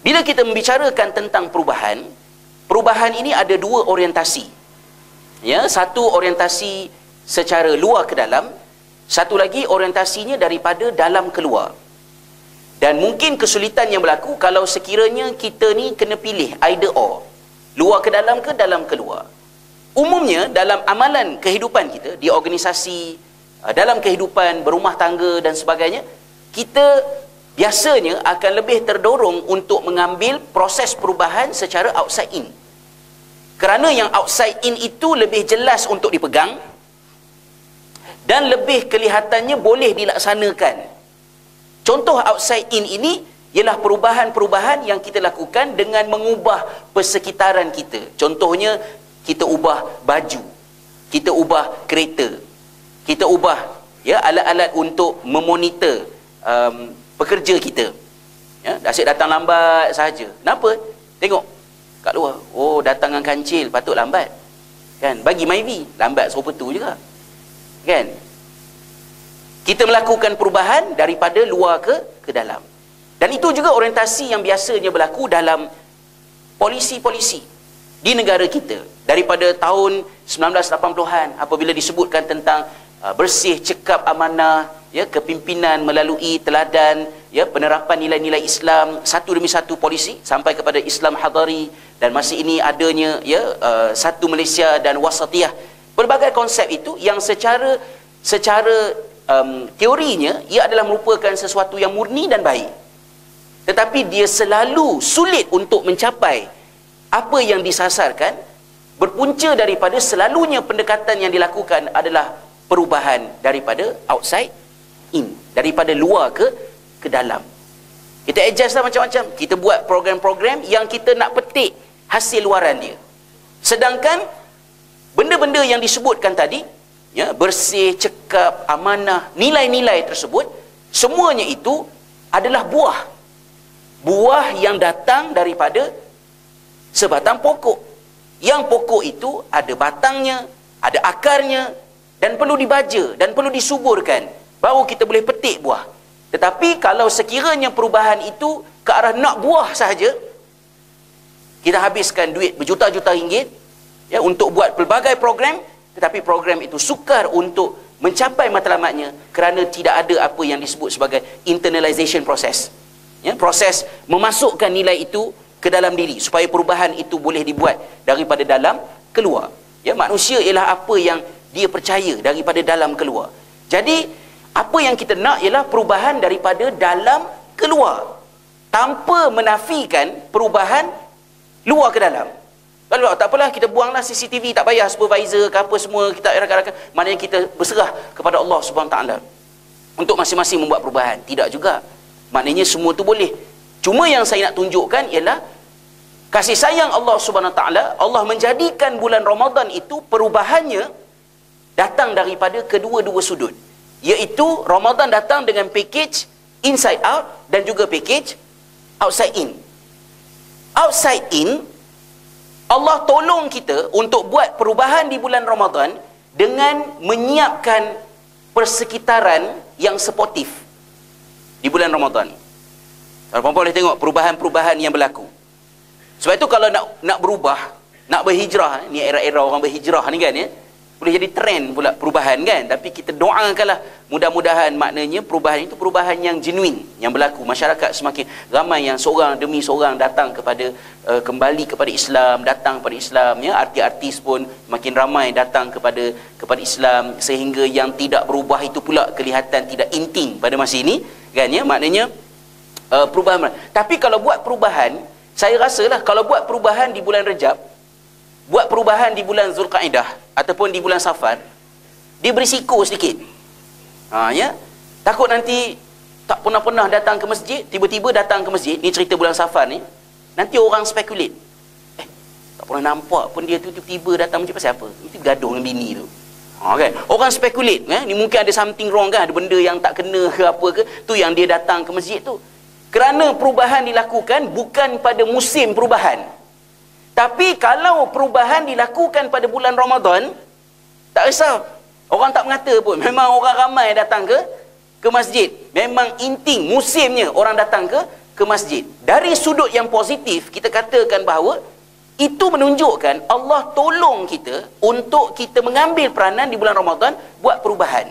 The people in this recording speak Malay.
Bila kita membicarakan tentang perubahan, perubahan ini ada dua orientasi. Ya, satu orientasi secara luar ke dalam, satu lagi orientasinya daripada dalam keluar. Dan mungkin kesulitan yang berlaku kalau sekiranya kita ni kena pilih either or, luar ke dalam keluar. Umumnya dalam amalan kehidupan kita, di organisasi, dalam kehidupan berumah tangga dan sebagainya, kita biasanya akan lebih terdorong untuk mengambil proses perubahan secara outside in. Kerana yang outside in itu lebih jelas untuk dipegang dan lebih kelihatannya boleh dilaksanakan. Contoh outside in ini ialah perubahan-perubahan yang kita lakukan dengan mengubah persekitaran kita. Contohnya, kita ubah baju, kita ubah kereta, kita ubah ya alat-alat untuk memonitor pekerja kita. Ya, asyik datang lambat sahaja. Kenapa? Tengok kat luar. Oh, datang dengan kancil, patut lambat. Kan? Bagi Myvi, lambat serupa tu juga. Kan? Kita melakukan perubahan daripada luar ke dalam. Dan itu juga orientasi yang biasanya berlaku dalam polisi-polisi di negara kita. Daripada tahun 1980-an, apabila disebutkan tentang bersih, cekap, amanah, ya, kepimpinan melalui teladan, ya, penerapan nilai-nilai Islam satu demi satu polisi sampai kepada Islam hadari, dan masih ini adanya ya satu Malaysia dan wasatiyah. Pelbagai konsep itu yang secara teorinya ia adalah merupakan sesuatu yang murni dan baik, tetapi dia selalu sulit untuk mencapai apa yang disasarkan, berpunca daripada selalunya pendekatan yang dilakukan adalah perubahan daripada outside in, daripada luar ke dalam. Kita adjust lah macam-macam. Kita buat program-program yang kita nak petik hasil luaran dia. Sedangkan benda-benda yang disebutkan tadi, ya, bersih, cekap, amanah, nilai-nilai tersebut, semuanya itu adalah buah. Buah yang datang daripada sebatang pokok. Yang pokok itu ada batangnya, ada akarnya, dan perlu dibaja dan perlu disuburkan, baru kita boleh petik buah. Tetapi kalau sekiranya perubahan itu ke arah nak buah sahaja, kita habiskan duit berjuta-juta ringgit ya untuk buat pelbagai program, tetapi program itu sukar untuk mencapai matlamatnya kerana tidak ada apa yang disebut sebagai internalization process. Ya, proses memasukkan nilai itu ke dalam diri supaya perubahan itu boleh dibuat daripada dalam keluar. Ya, manusia ialah apa yang dia percaya daripada dalam keluar. Jadi apa yang kita nak ialah perubahan daripada dalam keluar, tanpa menafikan perubahan luar ke dalam. Kalau tak apalah, kita buanglah CCTV, tak payah supervisor ke apa semua, kita rakan-rakan, maknanya kita berserah kepada Allah Subhanahu Taala untuk masing-masing membuat perubahan. Tidak juga. Maknanya semua tu boleh. Cuma yang saya nak tunjukkan ialah kasih sayang Allah Subhanahu Taala. Allah menjadikan bulan Ramadan itu perubahannya datang daripada kedua-dua sudut, iaitu Ramadan datang dengan package inside out dan juga package outside in. Outside in, Allah tolong kita untuk buat perubahan di bulan Ramadan dengan menyiapkan persekitaran yang sportif di bulan Ramadan. Kalau boleh tengok perubahan-perubahan yang berlaku. Sebab itu kalau nak berubah, nak berhijrah, ni era-era orang berhijrah ni kan, ya, boleh jadi trend pula perubahan kan. Tapi kita doakanlah mudah-mudahan maknanya perubahan itu perubahan yang genuine yang berlaku. Masyarakat semakin ramai yang seorang demi seorang datang kepada kembali kepada Islam, datang kepada Islam, ya. Artis-artis pun makin ramai datang kepada Islam, sehingga yang tidak berubah itu pula kelihatan tidak inting pada masa ini kan, ya. Maknanya perubahan. Tapi kalau buat perubahan, saya rasalah kalau buat perubahan di bulan Rejab, buat perubahan di bulan Zulkaidah ataupun di bulan Safar, dia berisiko sedikit. Ya, takut nanti tak pernah datang ke masjid, tiba-tiba datang ke masjid. Ni cerita bulan Safar ni, nanti orang spekulate, tak pernah nampak pun dia tu tiba-tiba datang masjid, pasal apa? Mesti gaduh dengan bini tu. Kan? Orang spekulate, ni mungkin ada something wrong kan, ada benda yang tak kena ke apa ke, tu yang dia datang ke masjid tu. Kerana perubahan dilakukan bukan pada musim perubahan. Tapi kalau perubahan dilakukan pada bulan Ramadan, tak risau. Orang tak mengata pun. Memang orang ramai datang ke masjid. Memang inting musimnya orang datang ke ke masjid. Dari sudut yang positif, kita katakan bahawa itu menunjukkan Allah tolong kita untuk kita mengambil peranan di bulan Ramadan buat perubahan.